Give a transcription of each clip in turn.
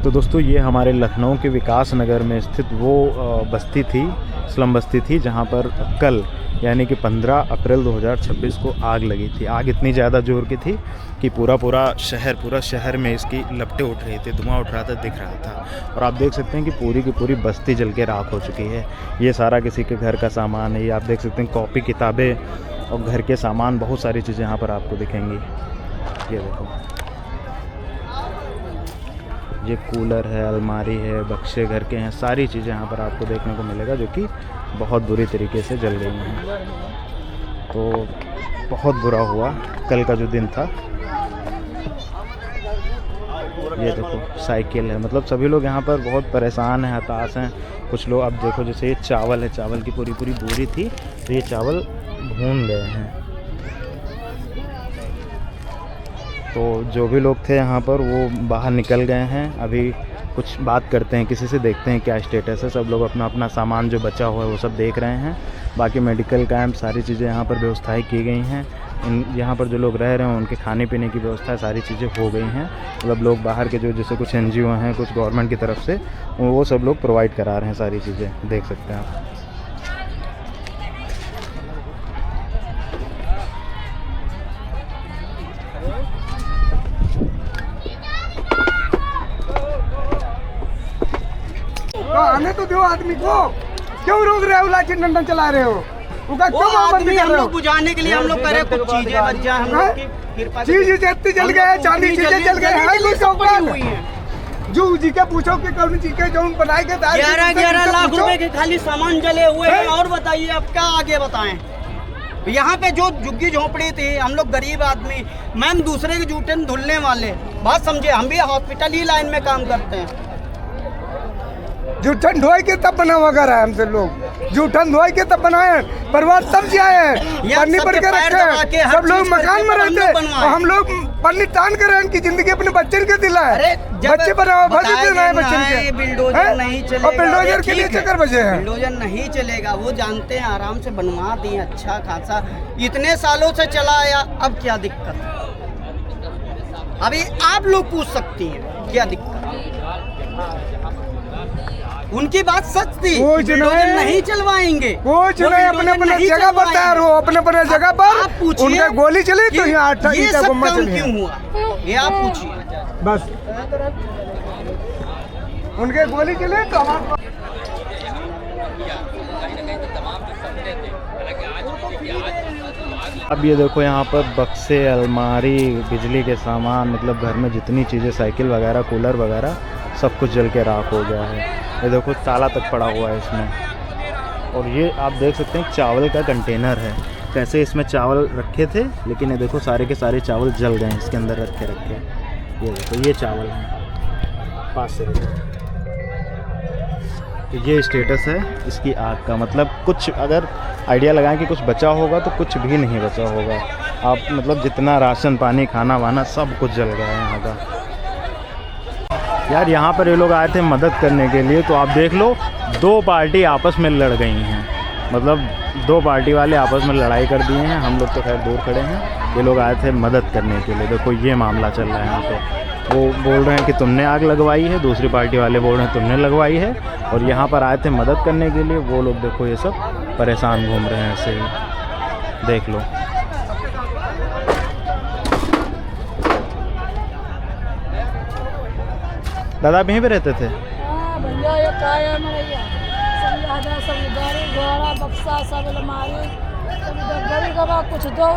तो दोस्तों ये हमारे लखनऊ के विकास नगर में स्थित वो बस्ती थी, स्लम बस्ती थी, जहाँ पर कल यानी कि 15 अप्रैल 2026 को आग लगी थी। आग इतनी ज़्यादा जोर की थी कि पूरा शहर में इसकी लपटें उठ रही थी, धुआं उठ रहा था, दिख रहा था। और आप देख सकते हैं कि पूरी की पूरी बस्ती जल के राख हो चुकी है। ये सारा किसी के घर का सामान है। ये आप देख सकते हैं कॉपी किताबें और घर के सामान, बहुत सारी चीज़ें यहाँ पर आपको दिखेंगी। ये देखो, ये कूलर है, अलमारी है, बक्से घर के हैं, सारी चीज़ें यहाँ पर आपको देखने को मिलेगा जो कि बहुत बुरी तरीके से जल गई हैं। तो बहुत बुरा हुआ कल का जो दिन था। ये देखो साइकिल है, मतलब सभी लोग यहाँ पर बहुत परेशान हैं, हताश हैं। कुछ लोग, अब देखो जैसे ये चावल है, चावल की पूरी बोरी थी, तो ये चावल भून गए हैं। तो जो भी लोग थे यहाँ पर वो बाहर निकल गए हैं। अभी कुछ बात करते हैं किसी से, देखते हैं क्या स्टेटस है। सब लोग अपना अपना सामान जो बचा हुआ है वो सब देख रहे हैं। बाकी मेडिकल कैंप, सारी चीज़ें यहाँ पर व्यवस्थाएं की गई हैं। यहाँ पर जो लोग रह रहे हैं उनके खाने पीने की व्यवस्था, सारी चीज़ें हो गई हैं। मतलब लोग बाहर के जो जैसे कुछ NGO हैं, कुछ गवर्नमेंट की तरफ से, वो सब लोग प्रोवाइड करा रहे हैं सारी चीज़ें, देख सकते हैं आप। आने तो दो आदमी को, क्यों रोक रहे हो? लाठी डंडा चला रहे हो? उनका क्यों आदमी हम लोग बुझाने के लिए हम लोग करे कुछ चीजें बच जाए, हम लोग की चीज इतनी जल गए, चांदी चीजें जल गए हैं। कोई सौगात हुई है जो जी के पूछो कि कौन चीज के जो बनाए के 11 लाख रुपए के खाली सामान जले हुए हैं। और बताइए अब क्या आगे बताएं। यहाँ पे जो झुग्गी झोपड़ी थी, हम लोग गरीब आदमी, मैम दूसरे के जूठे धुलने वाले, बात समझे। हम भी हॉस्पिटल ही लाइन में काम करते हैं। जूठन ढोई के तब बना हुआ है हमसे लोग, जूठन ढोई के तब बनाए, परिवार तब से आए हैं, पन्नी पर के रखे हैं। सब लोग मकान में रहते हैं और हम लोग पन्नी तान कर रहे हैं कि जिंदगी अपने बच्चे के दिलाए, बच्चे बनाओ, भविष्य बनाए बच्चे के। बिल्डोजर नहीं चलेगा, और बिल्डोजर के लिए चक्कर बजे हैं। बिल्डोजर नहीं चलेगा, वो जानते हैं, आराम से बनवा दिए अच्छा खासा, इतने सालों से चला आया। अब क्या दिक्कत है? अभी आप लोग पूछ सकती हैं क्या दिक्कत। उनकी बात सच थी, नहीं चलवाएंगे, कुछ नहीं, अपने अपने जगह पर तैयार हो, अपने अपने जगह पर। उनके गोली चली तो यहाँ ये सब काम क्यों हुआ, ये आप पूछिए बस। उनके गोली चली तो अब ये देखो यहाँ पर बक्से, अलमारी, बिजली के सामान, मतलब घर में जितनी चीज़ें, साइकिल वगैरह, कूलर वगैरह, सब कुछ जल के राख हो गया है। ये देखो ताला तक पड़ा हुआ है इसमें। और ये आप देख सकते हैं चावल का कंटेनर है, कैसे इसमें चावल रखे थे, लेकिन ये देखो सारे के सारे चावल जल गए हैं इसके अंदर रखे। ये देखो ये चावल हैं, पास से तो ये स्टेटस है इसकी आग का। मतलब कुछ अगर आइडिया लगाएं कि कुछ बचा होगा तो कुछ भी नहीं बचा होगा। आप मतलब जितना राशन पानी, खाना वाना, सब कुछ जल गया है यहाँ का। यार यहाँ पर ये लोग आए थे मदद करने के लिए, तो आप देख लो 2 पार्टी आपस में लड़ गई हैं। मतलब 2 पार्टी वाले आपस में लड़ाई कर दिए हैं। हम लोग तो खैर दूर खड़े हैं, ये लोग आए थे मदद करने के लिए। देखो ये मामला चल रहा है यहाँ पे। वो बोल रहे हैं कि तुमने आग लगवाई है, दूसरी पार्टी वाले बोल रहे हैं तुमने लगवाई है। और यहाँ पर आए थे मदद करने के लिए, वो लोग देखो ये सब परेशान घूम रहे हैं ऐसे ही, देख लो। दादा आप यहीं पे रहते थे? भैया ये कायम है भैया, सब गाड़ी घोड़ा बक्सा सब अलमारी सब गरी गवा, कुछ दो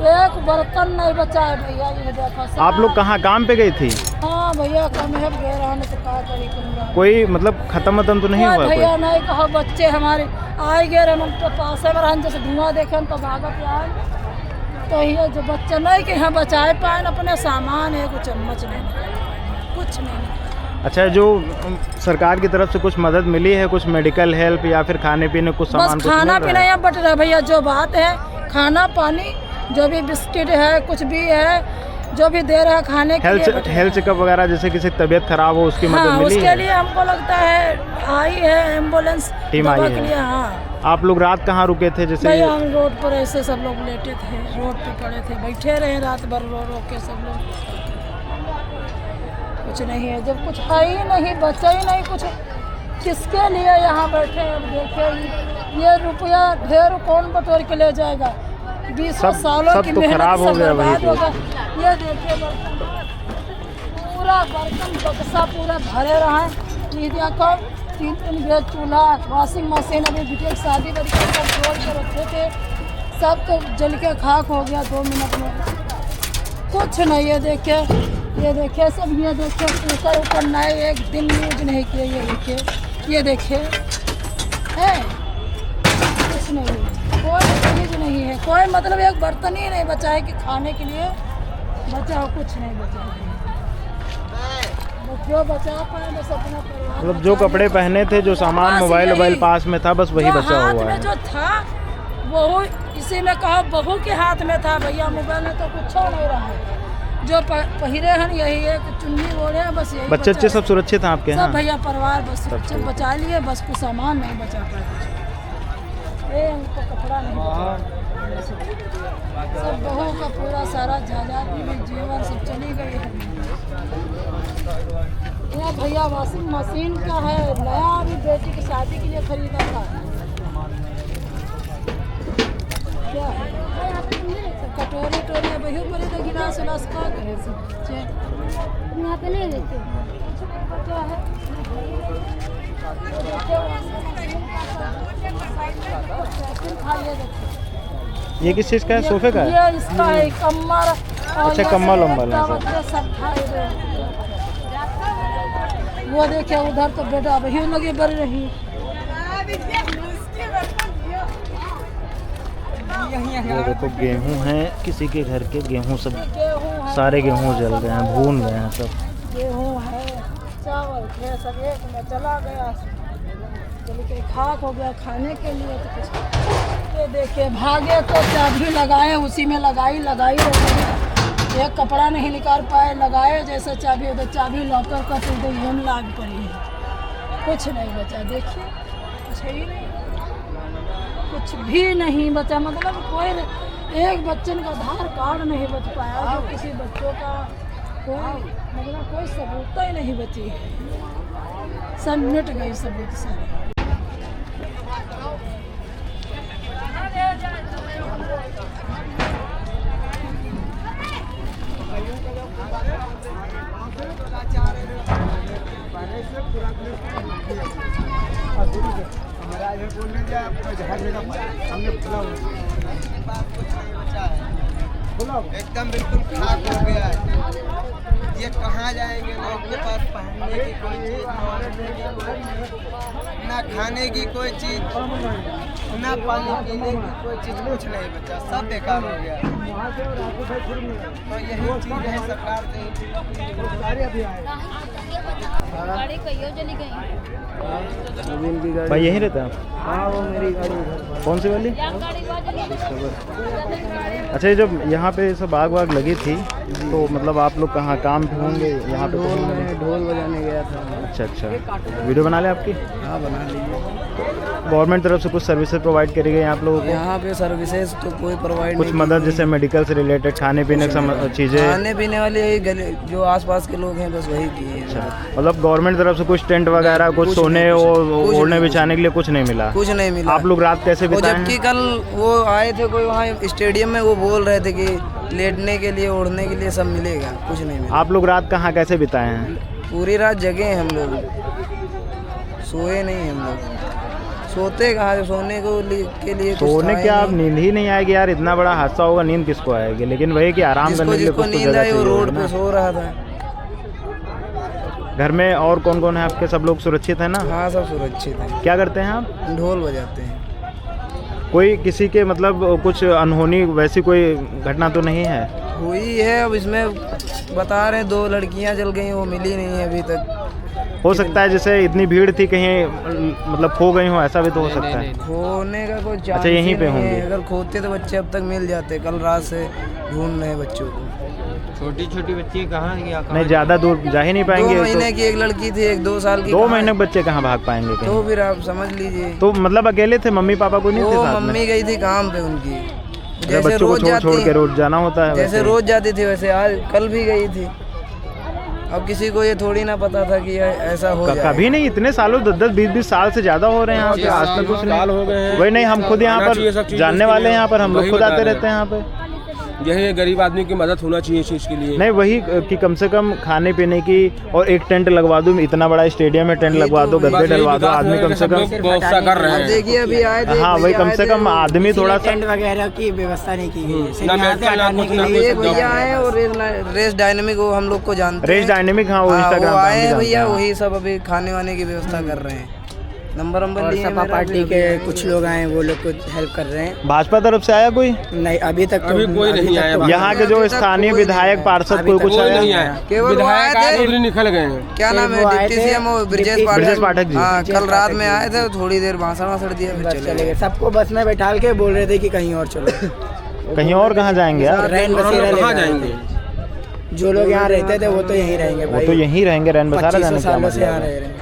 एक बर्तन नहीं बचा है भैया। ये देखो आप लोग कहाँ काम पे गई थी? हाँ भैया कम है, रहने से कहा करी कोई मतलब खत्म तो नहीं हुआ भैया? नहीं कहा, बच्चे हमारे आए गए हम तो पास में रहन, जैसे धुआं देखे हम तो भागत आए। तो ये जो बच्चे नहीं कि यहाँ बचाए पाए, अपने सामान है, कुछ चम्मच नहीं, कुछ नहीं। अच्छा, जो सरकार की तरफ से कुछ मदद मिली है, कुछ मेडिकल हेल्प या फिर खाने पीने कुछ सामान? बस खाना पीना यहाँ बट रहा भैया, जो बात है खाना पानी, जो भी बिस्किट है, कुछ भी है जो भी दे रहा है खाने के लिए। हेल्थ चेकअप वगैरह, जैसे किसी की तबीयत खराब हो उसकी मदद मिली उसके लिए हमको लगता है आई है एम्बुलेंस टीम आई है। हाँ। आप लोग रात कहाँ रुके थे? जैसे हम रोड पर ऐसे सब लोग लेटे थे, रोड पे पड़े थे, बैठे रहे रात भर रो रो के सब लोग। कुछ नहीं है। जब कुछ है ही नहीं, बचा ही नहीं कुछ, किसके लिए यहाँ बैठे हैं? अब देखिए ये रुपया ढेर कौन बटोर के ले जाएगा? 20 सालों की तो मेहनत खराब हो सब गया बर्बाद वही हो गया। ये देखिए पूरा बर्तन बक्सा पूरा भरे रहा है। ये देखो 3 गैस चूल्हा, वॉशिंग मशीन, अभी बेटे की शादी करके सब जोड़ के रखे थे, सब तो जल के खाक हो गया 2 मिनट में। कुछ नहीं है। देखिए ये देखिए सब, ये देखिए ऊपर ऊपर नए एक दिन यूज नहीं किए। ये देखिए है कुछ नहीं है, कोई चीज़ नहीं है, कोई मतलब एक बर्तन ही नहीं बचा है कि खाने के लिए बचा हो, कुछ नहीं बचा है। जो बचा पाए बस अपना परिवार, मतलब जो कपड़े पहने थे, जो सामान, मोबाइल पास में था, बस वही बचा हाथ हुआ में है। जो था वो इसी में कहा बहू के हाथ में था भैया, मोबाइल में तो कुछ नहीं रहा है। जो पहिरे हैं यही है कि चुन्नी ओढ़े हैं, बस यही बच्चे बचा है। सब सुरक्षित हैं आपके सब यहाँ? भैया परिवार बस सुरक्षित बचा लिए, बस कुछ सामान नहीं बचा पाए। ये हमको कपड़ा नहीं बचा, सब बहू का पूरा सारा जायदाद भी, जीवन सब चली गई है। ये भैया वॉशिंग मशीन का है, नया अभी बेटी की शादी के लिए खरीदा था। क्या है कटोरी टोरी वही बोले तो गिलास उलास का करे सब यहाँ पे नहीं लेते बचा है। ये किस चीज़ का है? सोफे का है? ये इसका है कम्मर। अच्छा, कम्बल वम्बल है सब खाए। वो देखे उधर तो बेटा वही लगे बढ़ रही। ये देखो गेहूं है किसी के घर के, गेहूं सब गेहूँ है, सारे गेहूं जल गए हैं, भून गए हैं सब। गेहूँ है, चावल थे, सब एक में चला गया, चल के खाक हो गया खाने के लिए। तो कुछ ये देखिए भागे तो चाबी लगाए, उसी में लगाई रही। एक कपड़ा नहीं निकाल पाए, लगाए जैसे चाबी हो तो चाबी लॉकर का तो ये लाग पड़ी है। कुछ नहीं बचा, देखिए कुछ ही नहीं, कुछ भी नहीं बचा। मतलब कोई एक बच्चन का आधार कार्ड नहीं बच पाया, जो किसी बच्चों का कोई मतलब कोई सबूत ही नहीं बची है, सब मिट गई सबूत सारे। एकदम बिल्कुल खाक हो गया है। ये कहाँ जाएंगे? लोग के पास पहनने की कोई चीज़, ना खाने की कोई चीज़, ना पानी पीने की कोई चीज़, कुछ नहीं बचा, सब बेकार हो गया। तो यही चीज़ है सरकार से। गाड़ी कहियो चली गई। भाई यहीं रहता है? हाँ, वो मेरी गाड़ी। कौन सी वाली? गाड़ी अच्छा, ये जब यहाँ पे सब आग वाग लगी थी तो मतलब आप लोग कहाँ काम पे होंगे? यहाँ पे ढोल बजाने गया था। अच्छा अच्छा, वीडियो बना ले आपकी? हाँ, बना लीजिए। गवर्नमेंट तरफ से कुछ सर्विसेज प्रोवाइड करी गई आप लोगों को? यहाँ पे सर्विसेज तो कोई प्रोवाइड कुछ मदद जैसे मेडिकल से रिलेटेड, खाने पीने की चीज़ें? खाने पीने वाले गले जो आसपास के लोग हैं बस वही किए। अच्छा, मतलब गवर्नमेंट तरफ से कुछ टेंट वगैरह, कुछ सोने और ओढ़ने बिछाने के लिए कुछ नहीं मिला? कुछ नहीं मिला। आप लोग रात कैसे वो बिताए जबकि हैं? कल वो आए थे कोई वहाँ स्टेडियम में, वो बोल रहे थे कि लेटने के लिए, ओढ़ने के लिए सब मिलेगा, कुछ नहीं मिला। आप लोग रात कहाँ कैसे बिताए हैं? पूरी रात जगे हैं हम लोग, सोए नहीं हम लोग। सोते कहाँ, सोने के लिए सोने क्या, आप नींद ही नहीं आएगी यार? इतना बड़ा हादसा होगा, नींद किसको आएगी? लेकिन वही कि आराम करने के लिए जिसको कुछ तो नींद जगह आई वो चाहिए रोड होगी पे ना। सो रहा था। घर में और कौन कौन है आपके? सब लोग सुरक्षित है ना? हाँ, सब सुरक्षित है। क्या करते हैं आप? ढोल बजाते हैं। कोई किसी के मतलब कुछ अनहोनी वैसी कोई घटना तो नहीं है? हुई है, अब इसमें बता रहे हैं 2 लड़कियां जल गई, वो मिली नहीं है अभी तक। हो सकता है जैसे इतनी भीड़ थी कहीं मतलब खो गई हो, ऐसा भी तो हो सकता है। खोने का कोई चांस अच्छा, यहीं पे नहीं है। होंगे। अगर खोते तो बच्चे अब तक मिल जाते। कल रात से ढूंढ रहे हैं बच्चों को। छोटी छोटी बच्ची कहाँ गया? नहीं, ज़्यादा दूर जा ही नहीं 2 पाएंगे। महीने की एक लड़की थी, एक 2 साल की। 2 महीने के बच्चे कहाँ भाग पाएंगे तो कहीं? फिर आप समझ लीजिए। तो मतलब अकेले थे, मम्मी पापा को नहीं थे वो साथ में? मम्मी गई थी काम पे उनकी, जैसे बच्चों को रोज छोड़ जाती के रोज जाना होता है जैसे वैसे। रोज जाती थी वैसे आज कल भी गई थी। अब किसी को ये थोड़ी ना पता था कि ऐसा हो जाए। कभी नहीं, इतने सालों 10-20 साल से ज्यादा हो रहे हैं यहाँ पे, आज तक कुछ नहीं। वही नहीं, हम खुद यहाँ पर जानने वाले हैं, यहाँ पर हम लोग खुद आते रहते हैं यहाँ पे। यही गरीब आदमी की मदद होना चाहिए इस चीज़ के लिए। नहीं वही कि कम से कम खाने पीने की, और एक टेंट लगवा दूँ, इतना बड़ा स्टेडियम में टेंट लगवा दो, गद्दे डलवा दो, आदमी कम से कम व्यवस्था कर रहे हैं। देखिए अभी आए थे, हाँ वही, कम से कम आदमी थोड़ा सा टेंट वगैरह की व्यवस्था नहीं की गई। ये भैया आए और रेस डायनेमिक वो हम लोग को जानते हैं। रेस डायनेमिक, हाँ वो वो इंस्टाग्राम आए हैं भैया, वही सब अभी खाने वाने की व्यवस्था कर रहे हैं। नंबर लिए सपा पार्टी के कुछ लोग आए, वो लोग कुछ हेल्प कर रहे हैं। भाजपा तरफ से आया कोई? नहीं अभी तक अभी कोई नहीं आया। यहाँ के जो स्थानीय विधायक पार्षद कोई कुछ आया? नहीं आया, केवल विधायक आए थे, निकल गए हैं। क्या नाम है डिप्टी सीएम ब्रजेश पाठक जी। हाँ कल रात में आए थे, थोड़ी देर भाषण दिया फिर चले गए। सबको बस में बैठा के बोल रहे थे कि कहीं और चलो। कहीं और कहाँ जाएंगे यार? रैन बसेरा कहाँ जाएंगे? जो लोग यहाँ रहते थे वो तो यहीं रहेंगे वो तो यहीं रहेंगे, रैन बसारा 25 जाने का सालों से यहाँ मतलब रह है। रहे हैं।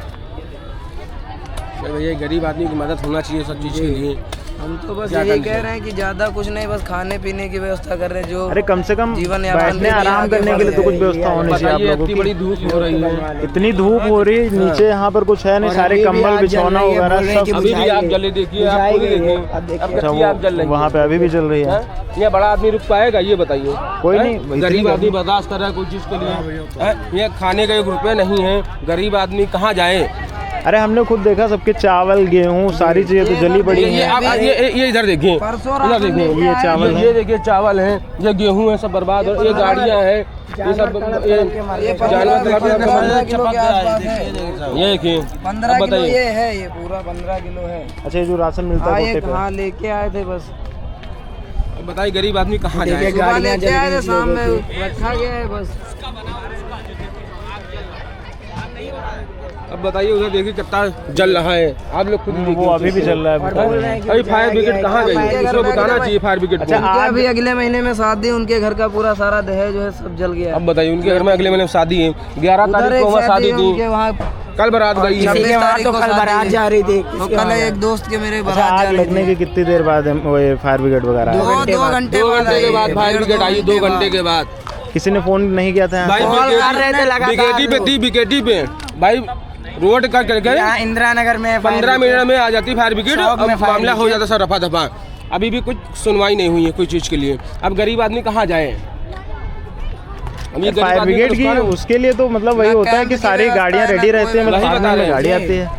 भैया गरीब आदमी की मदद होना चाहिए सब चीज़ के लिए। हम तो बस यही कह रहे हैं कि ज्यादा कुछ नहीं, बस खाने पीने की व्यवस्था कर रहे हैं। जो अरे कम से कम जीवन यापन बैठने के लिए आराम आगे करने के लिए तो कुछ व्यवस्था होनी चाहिए आप बताइए, लोगों इतनी की। बड़ी धूप हो रही है, इतनी धूप हो रही है, नीचे यहाँ पर कुछ है नहीं, सारे कंबल बिछौना वगैरह सब। अभी भी आप जल्दी देखिए, आप खुद देखिए, अब अच्छा कच्ची आप जल रही वो वहाँ पे अभी भी चल रही है। ये बड़ा आदमी रुक पाएगा ये बताइए? कोई हैं? नहीं, इतनी गरीब गर्मी- आदमी बर्दाश्त कर रहा है कोई चीज़ के लिए? हैं? ये खाने का 1 रुपये नहीं है, गरीब आदमी कहाँ जाए? अरे हमने खुद देखा, सबके चावल गेहूँ सारी चीजें तो जली पड़ी ये हैं। आप ये इधर देखिए, इधर देखिए, ये चावल ये देखिए चावल है, ये गेहूँ है, सब बर्बाद हो। ये गाड़ियाँ हैं, ये सब ये जानवर किलो के आसपास है। ये देखिए, 15 अब किलो बताइए। ये है, ये पूरा 15 किलो है। अच्छा ये जो राशन मिलता हाँ है ये गोटे पे, हाँ लेके आए थे, बस अब बताइए गरीब आदमी कहाँ जाए? सुबह लेके आए थे, शाम में रखा गया है बस। अब बताइए उधर देखिए कितना जल रहा है, आप लोग खुद देखिए। वो अभी भी चल रहा है। अभी फायर ब्रिगेड कहाँ गई? इसको बताना चाहिए फायर ब्रिगेड को। अच्छा, अभी अगले महीने में शादी, उनके घर का पूरा सारा दहेज जो है सब जल गया। अब बताइए उनके घर में अगले महीने शादी है, 11 तारीख को वहाँ शादी थी, वहाँ कल बारात गई है। 26 तारीख को कल बारात जा रही थी। तो कल एक दोस्त के मेरे अच्छा बारात आग जा रही लगने थी। की कितनी देर बाद वो ये फायर ब्रिगेड वगैरह आया? 2 घंटे 2 घंटे के बाद आई। फायर ब्रिगेड आई, 2 घंटे के बाद। किसी ने फोन नहीं किया था? भाई कॉल कर रहे थे लगातार बिकेटी पे थी, बिकेटी पे भाई रोड का करके यहाँ इंदिरा नगर में 15 मिनट में आ जाती फायर ब्रिगेड, चौक में अब फायर मामला हो ब्रिगेड। जाता सर रफा दफा। अभी भी कुछ सुनवाई नहीं हुई है कोई चीज़ के लिए। अब गरीब आदमी कहाँ जाए? अब ये गरीब फायर आदमी ब्रिगेड की को उसके लिए तो मतलब वही होता है कि सारी गाड़ियाँ रेडी रहती है, मतलब वही बता रहे हैं। गाड़ी आती है।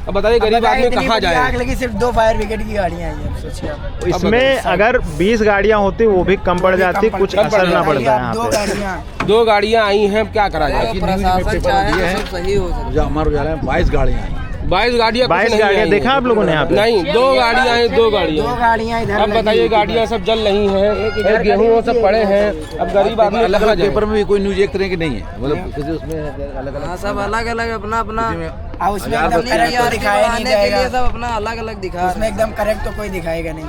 अब बताइए गरीब आदमी कहाँ जाए? आग लगी, सिर्फ 2 फायर ब्रिगेड की गाड़ियाँ आई हैं, सोचिए आप। इसमें अगर 20 गाड़ियाँ होती वो भी कम पड़ जाती, कुछ असर ना पड़ता है यहाँ 2 पे। गाड़ियाँ 2 गाड़ियाँ आई हैं, अब क्या करा जाए? प्रशासन चाहे तो सब सही हो सकता है। जो हमारे जा रहे हैं 22 गाड़ियाँ आई। 22 गाड़ियाँ 22 गाड़ियाँ देखा आप लोगों ने यहाँ पे? नहीं, 2 गाड़ियाँ हैं, 2 गाड़ियाँ। 2 गाड़ियाँ इधर अब बताइए गाड़ियाँ सब जल रही हैं, गेहूँ सब पड़े हैं, अब गरीब आदमी अलग कहाँ अलग जाए? पेपर में भी कोई न्यूज एक तरह की नहीं है, मतलब किसी उसमें अलग अलग। हाँ सब अलग अलग अपना अपना अब उसमें एकदम करेक्ट तो दिखाया नहीं के लिए जाएगा। सब अपना अलग अलग दिखा। उसमें एकदम करेक्ट तो कोई दिखाएगा नहीं।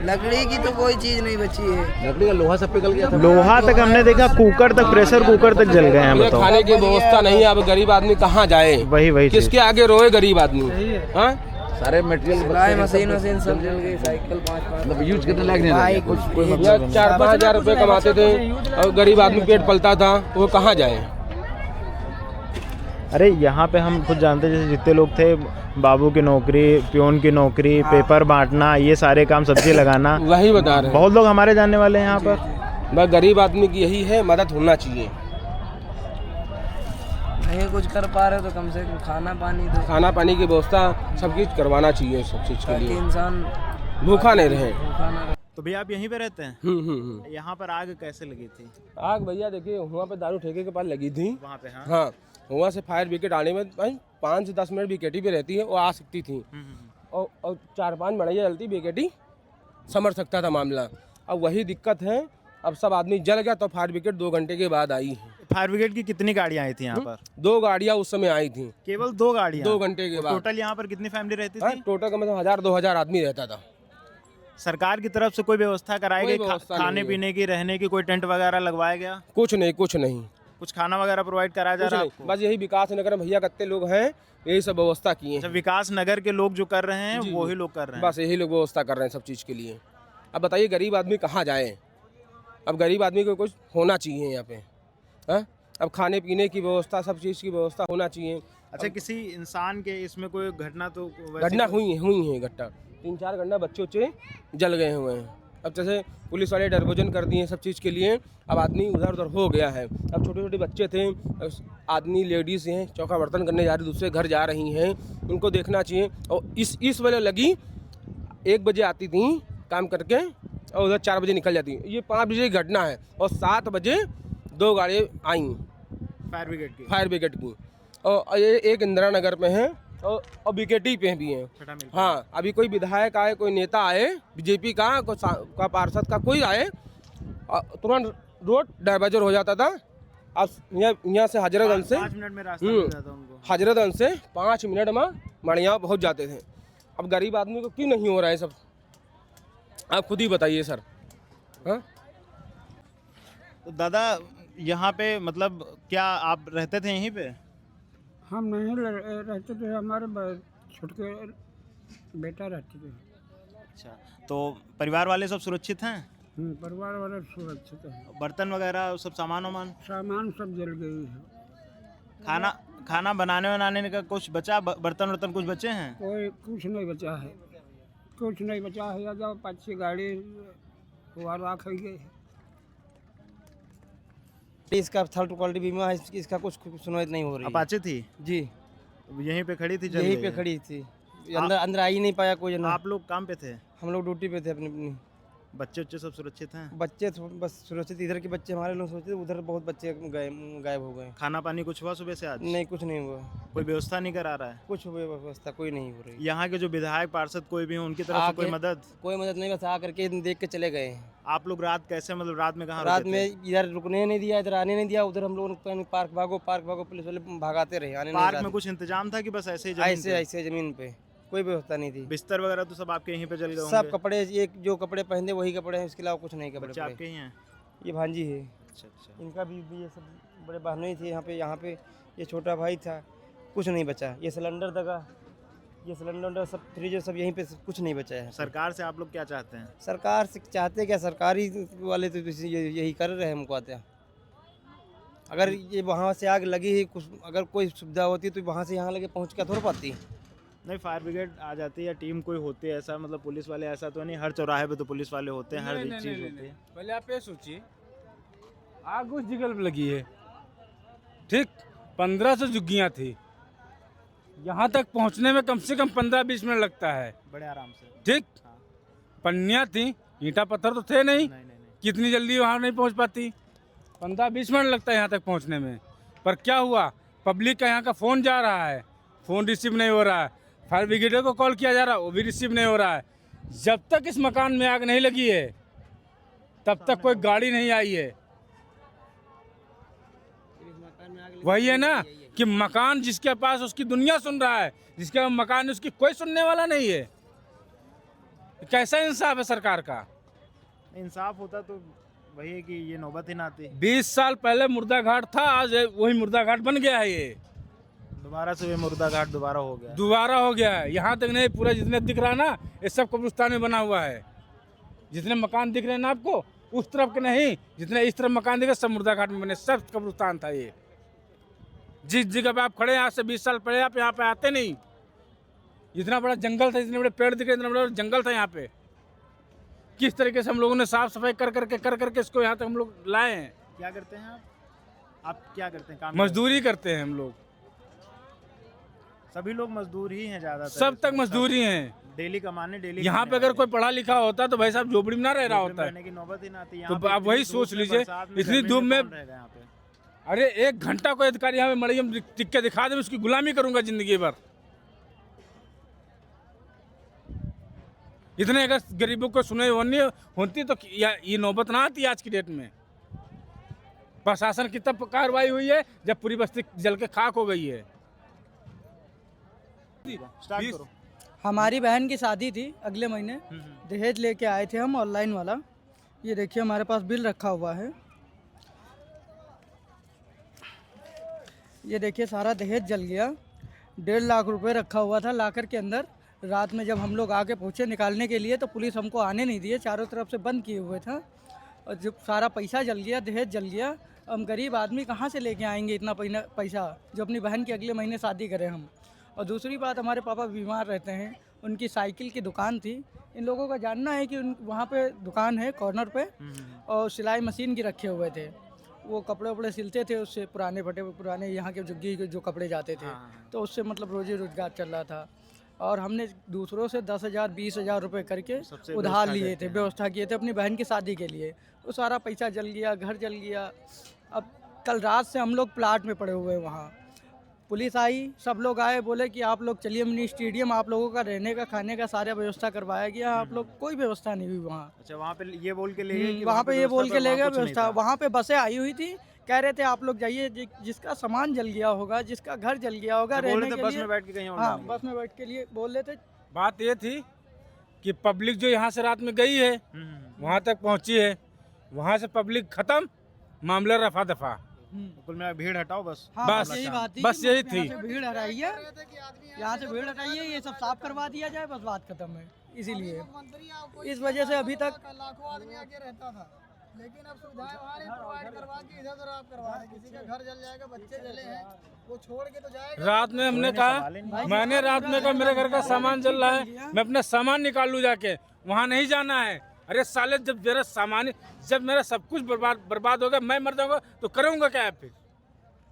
लकड़ी की तो कोई चीज नहीं बची है। लकड़ी का लोहा सब पिघल गया था। लोहा तक हमने देखा, कुकर तक, प्रेशर कुकर तक जल गए हैं। ये बताओ, खाने की व्यवस्था नहीं है, अब गरीब आदमी कहाँ जाए? वही चीज। किसके आगे रोए गरीब आदमी? हाँ, सारे मटेरियल सिलाई मशीन सब जल गई, साइकिल 5-5 मतलब यूज करने लायक नहीं रहे। कुछ कोई मतलब या 4-5 हजार रुपए कमाते थे और गरीब आदमी पेट पलता था, वो कहाँ जाए? अरे यहाँ पे हम खुद जानते हैं, जैसे जितने लोग थे, बाबू की नौकरी, प्योन की नौकरी, पेपर बांटना, ये सारे काम, सब्जी लगाना, वही बता रहे हैं। बहुत लोग हमारे जानने वाले हैं यहाँ पर। बस गरीब आदमी की यही है, मदद होना चाहिए। नहीं कुछ कर पा रहे तो कम से कम खाना पानी दो, खाना पानी की व्यवस्था सब चीज़ करवाना चाहिए, सब चीज़ के ताकि लिए इंसान भूखा नहीं रहे। खाना। तो भैया आप यहीं पे रहते हैं? यहाँ पर आग कैसे लगी थी? आग भैया देखिए वहाँ पे दारू ठेके के पास लगी थी। वहाँ पे हाँ। हाँ, वहाँ से फायर ब्रिगेड आने में भाई 5 से 10 मिनट बिकेटी पे रहती है, वो आ सकती थी और 4-5 मड़ैया जलती बिकेटी समझ सकता था मामला। अब वही दिक्कत है, अब सब आदमी जल गया तो फायर ब्रिगेड 2 घंटे के बाद आई है। फायर ब्रिगेड की कितनी गाड़ियाँ आई थी यहाँ पर? 2 गाड़ियाँ उस समय आई थी, केवल 2 गाड़ियाँ? 2 घंटे के बाद। टोटल यहाँ पर कितनी फैमिली रहती थी? टोटल का मतलब 1000-2000 आदमी रहता था। सरकार की तरफ से कोई व्यवस्था कराई कोई गई? व्यवस्था खाने नहीं है। पीने की, रहने की, कोई टेंट वगैरह लगवाया गया? कुछ नहीं, कुछ नहीं, कुछ खाना वगैरह प्रोवाइड कराया जा कुछ रहा है नहीं। आपको? बस यही विकास नगर में भैया कितने लोग हैं, यही सब व्यवस्था किए अच्छा, हैं। विकास नगर के लोग जो कर रहे हैं जी, वही जी। लोग कर रहे हैं? बस यही लोग व्यवस्था कर रहे हैं सब चीज़ के लिए। अब बताइए गरीब आदमी कहाँ जाए? अब गरीब आदमी को कुछ होना चाहिए यहाँ पे। हाँ, अब खाने पीने की व्यवस्था, सब चीज़ की व्यवस्था होना चाहिए। अच्छा, किसी इंसान के इसमें कोई घटना तो घटना हुई है घटना 3-4 घटना बच्चे जल गए हुए हैं। अब जैसे पुलिस वाले डरबोजन कर दिए सब चीज़ के लिए, अब आदमी उधर उधर हो गया है। अब छोटे छोटे बच्चे थे, आदमी लेडीज़ हैं, चौका बर्तन करने जा रही, दूसरे घर जा रही हैं, उनको देखना चाहिए। और इस वजह लगी 1 बजे आती थी काम करके और उधर 4 बजे निकल जाती। ये 5 बजे की घटना है और 7 बजे 2 गाड़ी आई फायर ब्रिगेड की और ये एक इंदिरा नगर में है और बीकेटी पे भी हैं। हाँ, अभी कोई विधायक आए, कोई नेता आए बीजेपी का, कोई पार्षद का कोई आए, तुरंत रोड डाइवर्जन हो जाता था। अब यहाँ से हजरतगंज से 5 मिनट में रास्ता मिल जाता उनको। हजरतगंज से 5 मिनट में मड़िया पहुँच जाते थे। अब गरीब आदमी को क्यों नहीं हो रहा है सब, आप खुद ही बताइए सर। हाँ, तो दादा यहाँ पे मतलब क्या आप रहते थे यहीं पे? हम नहीं रहते थे, हमारे छोटे बेटा रहते थे। अच्छा, तो परिवार वाले सब सुरक्षित हैं? परिवार वाले सुरक्षित है। बर्तन वगैरह सब सामान सब जल गई है। खाना बनाने का कुछ बचा? बर्तन कुछ बचे हैं? कोई कुछ नहीं बचा है, कुछ नहीं बचा है। या जब 5-6 गाड़ी हुआ राख गई है। इसका थर्ड क्वालिटी बीमा है, इसका कुछ सुनवाई नहीं हो रही। अपाचे थी जी, यहीं पे खड़ी थी? यहीं पे खड़ी थी, अंदर आ ही नहीं पाया कोई जना। आप लोग काम पे थे? हम लोग ड्यूटी पे थे अपनी। बच्चे सब सुरक्षित हैं? बच्चे बस सुरक्षित, इधर के बच्चे हमारे लोग सोचते, उधर बहुत बच्चे गायब हो गए। खाना पानी कुछ हुआ सुबह से आज? नहीं, कुछ नहीं हुआ। कोई व्यवस्था नहीं करा रहा है? कुछ व्यवस्था कोई नहीं हो रही। यहाँ के जो विधायक पार्षद कोई भी हो, उनकी तरफ से कोई मदद नहीं, बस आ करके देख के चले गए। आप लोग रात कैसे, मतलब रात में कहाँ? रात में इधर रुकने नहीं दिया, इधर आने नहीं दिया। उधर हम लोग पार्क भागो, पुलिस वाले भगाते रहे, आने नहीं। पार्क में कुछ इंतजाम था कि बस ऐसे ही ऐसे जमीन पे कोई व्यवस्था नहीं थी? बिस्तर वगैरह तो सब आपके यहीं पे जल गए? सब कपड़े, एक जो कपड़े पहने वही कपड़े हैं, इसके अलावा कुछ नहीं। कपड़े आपके ही हैं? ये भांजी है। अच्छा, इनका भी ये सब बड़े बहनों थे यहाँ पे ये छोटा भाई था, कुछ नहीं बचा। ये सिलेंडर दगा, ये सिलेंडर सब, फ्रिज सब यहीं पे कुछ नहीं बचा है। सरकार से आप लोग क्या चाहते हैं? सरकार से चाहते क्या, सरकारी वाले तो यही कर रहे हैं हमको आते हैं। अगर ये वहाँ से आग लगी ही, कुछ अगर कोई सुविधा होती तो वहाँ से यहाँ लगे पहुँच के थोड़ा पाती। नहीं, फायर ब्रिगेड आ जाती है या टीम कोई होती है ऐसा, मतलब पुलिस वाले ऐसा तो नहीं, हर चौराहे पे तो पुलिस वाले होते हैं, हर चीज़ होती है। पहले आप ये सोचिए, आग उस जगह पे लगी है, ठीक, 1500 झुग्गियाँ थी, यहाँ तक पहुँचने में कम से कम 15-20 मिनट लगता है, बड़े आराम से, ठीक। पन्नियाँ थी, ईंटा पत्थर तो थे नहीं, कितनी जल्दी वहाँ नहीं पहुँच पाती। 15-20 मिनट लगता है यहाँ तक पहुँचने में। पर क्या हुआ, पब्लिक का यहाँ का फ़ोन जा रहा है, फ़ोन रिसीव नहीं हो रहा है, फायर ब्रिगेड को कॉल किया जा रहा है, वो भी रिसीव नहीं हो रहा है। जब तक इस मकान में आग नहीं लगी है तब तक कोई गाड़ी नहीं आई है। वही है ना कि मकान जिसके पास उसकी दुनिया सुन रहा है, जिसके मकान उसकी कोई सुनने वाला नहीं है। कैसा इंसाफ है सरकार का? इंसाफ होता तो वही है कि ये नौबत ही ना आती। 20 साल पहले मुर्दा घाट था, आज वही मुर्दा घाट बन गया है। ये दोबारा से मुर्दा घाट दोबारा हो गया है। यहाँ तक नहीं, पूरा जितने दिख रहा है ना, ये सब कब्रिस्तान में बना हुआ है। जितने मकान दिख रहे हैं ना आपको, उस तरफ के नहीं, जितने इस तरफ मकान दिख रहे सब मुर्दा घाट में बने, सब कब्रिस्तान था ये। जिस जगह पे आप खड़े हैं, आज से 20 साल पहले आप यहाँ पे आते नहीं। इतना बड़ा जंगल था, इतने बड़े पेड़ दिख रहे, इतना बड़ा जंगल था यहाँ पे। किस तरीके से हम लोगों ने साफ सफाई कर करके इसको यहाँ तक हम लोग लाए हैं। क्या करते हैं आप क्या करते हैं? काम मजदूरी करते हैं हम लोग। सभी लोग मजदूर ही हैं ज़्यादातर, सब तक मजदूरी हैं, डेली कमाने, डेली। यहाँ पे अगर कोई पढ़ा लिखा होता तो भाई साहब झोपड़ी में ना रह रहा होता है। की नौबत ही ना आती। तो आप वही सोच लीजिए, इतनी धूप में, अरे 1 घंटा कोई अधिकारी यहाँ पे मड़ियम टिक के दिखा दे, उसकी गुलामी करूंगा जिंदगी भर। इतने अगर गरीबों को सुने होती तो ये नौबत ना आती आज की डेट में। प्रशासन की तब कार्रवाई हुई है जब पूरी बस्ती जल के खाक हो गई है। हमारी बहन की शादी थी अगले महीने, दहेज लेके आए थे हम ऑनलाइन वाला। ये देखिए हमारे पास बिल रखा हुआ है, ये देखिए सारा दहेज जल गया। 1.5 लाख रुपए रखा हुआ था लाकर के अंदर। रात में जब हम लोग आके पहुँचे निकालने के लिए तो पुलिस हमको आने नहीं दिए, चारों तरफ से बंद किए हुए था। और जब सारा पैसा जल गया, दहेज जल गया, हम गरीब आदमी कहाँ से लेके आएंगे इतना पैसा जो अपनी बहन की अगले महीने शादी करें हम। और दूसरी बात, हमारे पापा बीमार रहते हैं, उनकी साइकिल की दुकान थी। इन लोगों का जानना है कि वहाँ पे दुकान है कॉर्नर पे और सिलाई मशीन की रखे हुए थे, वो कपड़े वपड़े सिलते थे, उससे पुराने यहाँ के जुग्गी के जो कपड़े जाते थे, तो उससे मतलब रोजी रोजगार चल रहा था। और हमने दूसरों से 10,000 20,000 रुपये करके उधार लिए थे, व्यवस्था किए थे अपनी बहन की शादी के लिए। वो सारा पैसा जल गया, घर जल गया। अब कल रात से हम लोग प्लाट में पड़े हुए हैं वहाँ। पुलिस आई, सब लोग आए, बोले कि आप लोग चलिए मिनी स्टेडियम, आप लोगों का रहने का खाने का सारा व्यवस्था करवाया गया। आप लोग कोई व्यवस्था नहीं हुई वहाँ। अच्छा, वहाँ पे ये बोल के ले गए? वहाँ पे ये बोल के ले गए व्यवस्था। वहाँ पे बसें आई हुई थी, कह रहे थे आप लोग जाइए, जिसका सामान जल गया होगा, जिसका घर जल गया होगा, रहने के लिए बस में बैठ के कहीं और। हाँ, बस में बैठ के लिए बोल रहे थे। बात ये थी कि पब्लिक जो यहाँ से रात में गई है वहाँ तक पहुँची है, वहाँ से पब्लिक खत्म, मामला रफा दफा। कुल मिला भीड़ हटाओ बस। हाँ, बस यही बात थी, बस यही थी। भीड़ हटाइए, यहाँ से भीड़ हटाइए, ये सब साफ करवा दिया जाए, बस बात खत्म है। इसीलिए इस वजह से अभी तक लाखों आदमी आके रहता था, लेकिन अब सुविधाएं वहाँ नहीं प्रोवाइड करवा के इधर उधर आप करवा रहे। किसी का घर जल जाएगा, बच्चे जले हैं, वो छोड़ के तो जाएगा। रात में हमने कहा, मैंने रात में कहा मेरे घर का सामान जल रहा है, मैं अपना सामान निकाल लूँ जाके, वहाँ नहीं जाना है। अरे साले, जब मेरा सामान, जब मेरा सब कुछ बर्बाद होगा, मैं मर जाऊंगा तो करूंगा क्या फिर?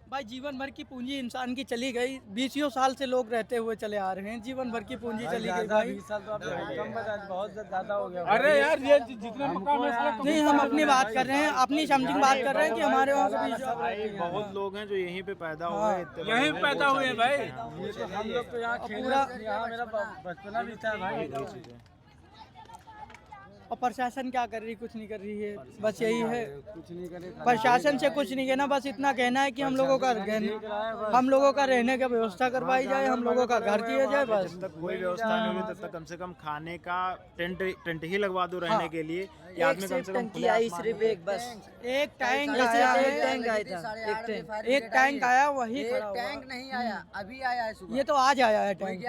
भाई जीवन भर की पूंजी इंसान की चली गई। 20 साल से लोग रहते हुए चले आ रहे हैं, जीवन भर की पूंजी चली गई भाई। 20 साल तो आप कम बता, बहुत ज्यादा हो गया। अरे यार, ये जितने मकान है नहीं, हम अपनी बात कर रहे हैं, अपनी समझिंग बात कर रहे हैं कि हमारे वहाँ से बहुत लोग हैं जो यहीं पे पैदा हुए, यहीं पैदा हुए हैं भाई। हम लोग तो यहाँ पूरा, यहाँ मेरा बचपना भी था भाई। और प्रशासन क्या कर रही? कुछ नहीं कर रही है, बस यही है। कुछ नहीं करे, प्रशासन से कुछ नहीं कहना, बस इतना कहना है कि हम लोगों का रहने का व्यवस्था करवाई जाए, हम लोगों का घर दिया जाए। बस जब तक कोई व्यवस्था नहीं हुई तब तक कम से कम खाने का टेंट ही लगवा दो रहने के लिए। ये आदमी कम से कम सिर्फ एक बस एक टैंक आया है, एक टैंक आया, वही टैंक नहीं आया, अभी आया है सुबह। ये तो आज आया है टैंक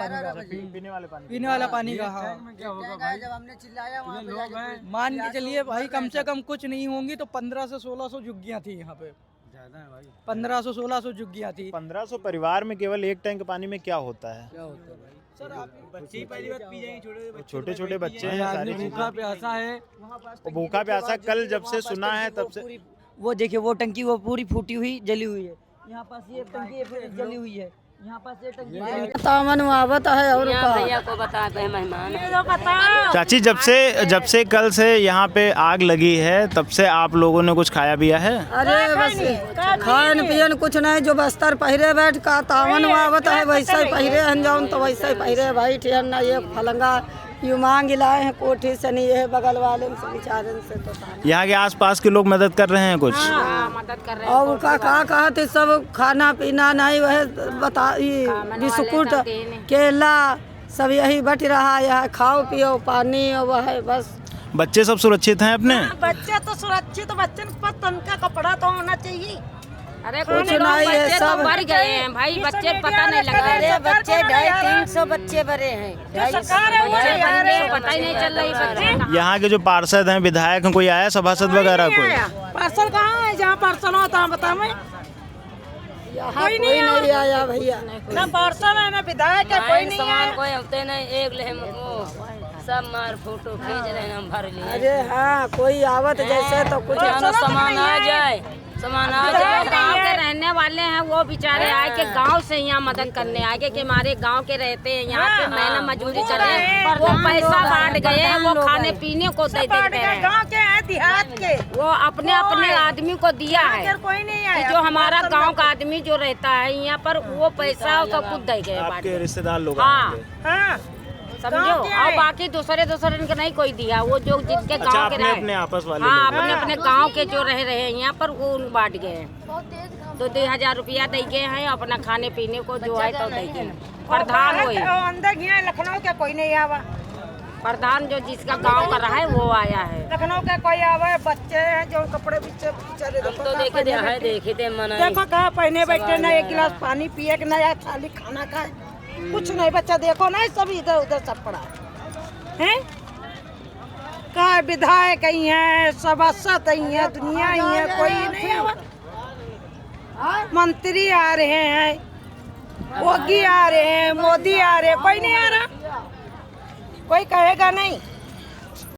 पीने वाला पानी का। हाँ, जब हमने चिल्लाया वहाँ पे मान के चलिए भाई, कम से कम कुछ नहीं होंगी तो 1500 से 1600 झुग्गियाँ थी यहाँ पे। ज्यादा है भाई, 1500 से 1600 झुग्गियाँ थी। 1500 परिवार में केवल एक टैंक पानी में क्या होता है? क्या होता है भाई? सर, आप बच्चे ही पहली बार पी जाएंगे, छोटे बच्चे हैं, सारे भूखा प्यासा है। भूखा प्यासा। कल जब से सुना है तब से वो देखिए, वो टंकी वो पूरी फूटी हुई जली हुई है। यहाँ पास ये टंकी पूरी जली हुई है, यहाँ पास ये टंकी तामन मुआवत है। और भैया को बताते हैं मेहमान। चाची, जब से कल से यहाँ पे आग लगी है तब से आप लोगों ने कुछ खाया पिया है? अरे बस खान पियन कुछ नहीं, जो बस्तर पहिरे बैठ का तामन मुआवत है वैसा ही पहिरे हन जाऊन, तो वैसा ही पहिरे भाई। ठेर ना ये फलंगा यू मांग लाए हैं कोठी से, नहीं है बगल वाले से बेचारे से। तो यहाँ के आसपास के लोग मदद कर रहे हैं कुछ? मदद कर रहे हैं। और उनका कहा थे सब खाना पीना नहीं, वह बता बिस्कुट केला सब यही बट रहा है, खाओ पियो पानी और वह बस। बच्चे सब सुरक्षित हैं अपने? बच्चे तो सुरक्षित, बच्चे के पास तन का कपड़ा तो होना चाहिए। अरे कुछ नहीं है, सब मर गए हैं भाई, बच्चे पता नहीं लग रहा है। बच्चे 250-300 बच्चे बड़े हैं, पता ही नहीं चल रही। यहाँ के जो पार्षद हैं, विधायक हैं, कोई आया सभासद वगैरह? कोई पार्सल कहाँ है? जहाँ पार्सल होता है बता, मैं कोई नहीं आया भैया, ना पार्सल है ना विधायक है, कोई नहीं आया। कोई होते नहीं, एक ले सब मार फोटो खींच रहे हैं, हम भर लिए। अरे हाँ, कोई आवत जैसे तो कुछ सामान आ जाए, सामान आ जाए। गाँव के रहने वाले हैं वो बेचारे आए के गांव से यहाँ मदद करने आए कि हमारे गांव के रहते हैं, यहाँ पे मेहनत मजदूरी कर रहे हैं। वो पैसा बांट गए, वो खाने पीने को दे देते हैं। गाँव के हैं, देहात के, वो अपने अपने आदमी को दिया है। कोई नहीं आया। जो हमारा गांव का आदमी जो रहता है यहाँ पर, वो पैसा सब कुछ दे गए। आपके रिश्तेदार लोग? हाँ, समझो। और बाकी दूसरे के नहीं कोई दिया, वो जो जिनके गांव के रहे, अपने आपस वाले। हाँ, अपने अपने गांव के जो रह रहे हैं यहाँ पर, वो बांट गए हैं। तो 2,000 रुपया दे गए हैं, अपना खाने पीने को जो है तो दे गए। प्रधान वही अंदर गया, लखनऊ के कोई नहीं आवा। प्रधान जो जिसका गांव का रहा है वो आया है। लखनऊ के कोई आवा, बच्चे हैं जो कपड़े बेचारे तो देखे थे मना। देखो कहाँ पहने बैठे, ना एक गिलास पानी पिए के, ना या खाली खाना खाए, कुछ नहीं। बच्चा देखो ना, सब इधर उधर सब पड़ा है। का विधायक ही है, सभासद ही है, दुनिया ही है, कोई नहीं है। मंत्री आ रहे हैं, योगी आ रहे हैं, मोदी आ रहे हैं, कोई नहीं आ रहा, कोई कहेगा नहीं।